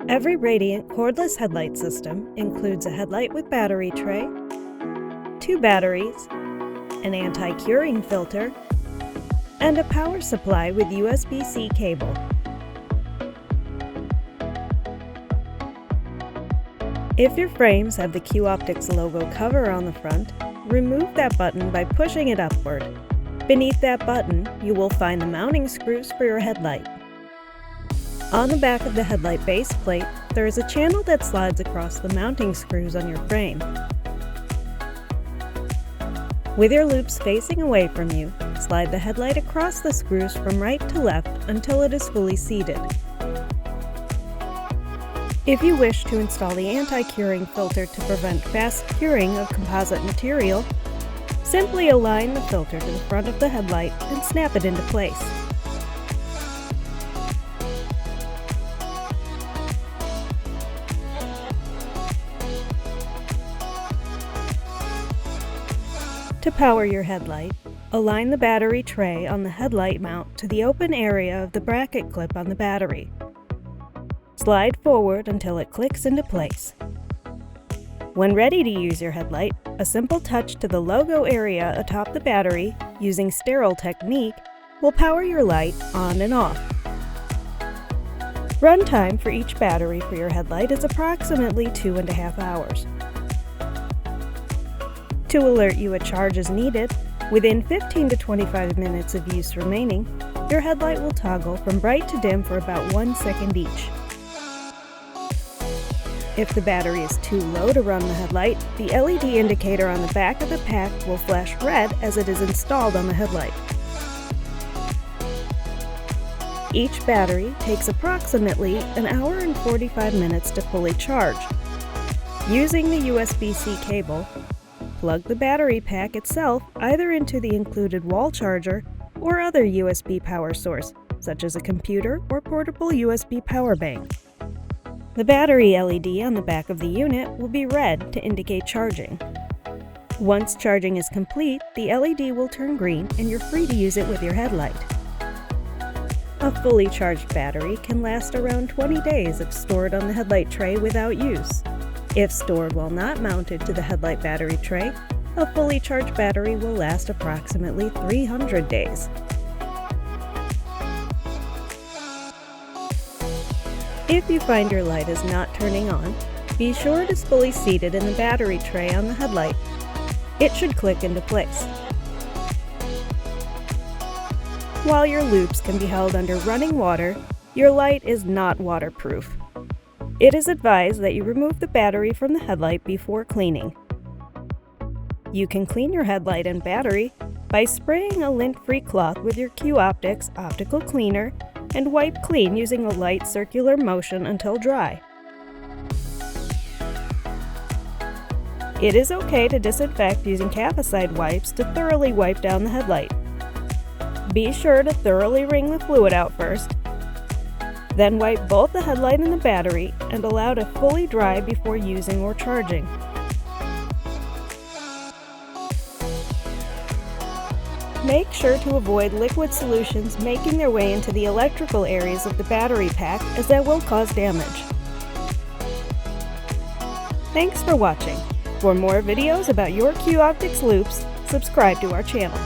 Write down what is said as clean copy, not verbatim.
Every Radiant Cordless Headlight System includes a headlight with battery tray, 2 batteries, an anti-curing filter, and a power supply with USB-C cable. If your frames have the qoptics logo cover on the front, remove that button by pushing it upward. Beneath that button, you will find the mounting screws for your headlight. On the back of the headlight base plate, there is a channel that slides across the mounting screws on your frame. With your loupes facing away from you, slide the headlight across the screws from right to left until it is fully seated. If you wish to install the anti-curing filter to prevent fast curing of composite material, simply align the filter to the front of the headlight and snap it into place. To power your headlight, align the battery tray on the headlight mount to the open area of the bracket clip on the battery. Slide forward until it clicks into place. When ready to use your headlight, a simple touch to the logo area atop the battery using sterile technique will power your light on and off. Runtime for each battery for your headlight is approximately 2.5 hours. To alert you a charge is needed, within 15 to 25 minutes of use remaining, your headlight will toggle from bright to dim for about 1 second each. If the battery is too low to run the headlight, the LED indicator on the back of the pack will flash red as it is installed on the headlight. Each battery takes approximately 1 hour and 45 minutes to fully charge. Using the USB-C cable, plug the battery pack itself either into the included wall charger or other USB power source, such as a computer or portable USB power bank. The battery LED on the back of the unit will be red to indicate charging. Once charging is complete, the LED will turn green and you're free to use it with your headlight. A fully charged battery can last around 20 days if stored on the headlight tray without use. If stored while not mounted to the headlight battery tray, a fully charged battery will last approximately 300 days. If you find your light is not turning on, be sure it is fully seated in the battery tray on the headlight. It should click into place. While your loupes can be held under running water, your light is not waterproof. It is advised that you remove the battery from the headlight before cleaning. You can clean your headlight and battery by spraying a lint-free cloth with your qoptics optical cleaner and wipe clean using a light circular motion until dry. It is okay to disinfect using calcicide wipes to thoroughly wipe down the headlight. Be sure to thoroughly wring the fluid out first. Then wipe both the headlight and the battery and allow to fully dry before using or charging. Make sure to avoid liquid solutions making their way into the electrical areas of the battery pack, as that will cause damage. Thanks for watching. For more videos about your qoptics loupes, subscribe to our channel.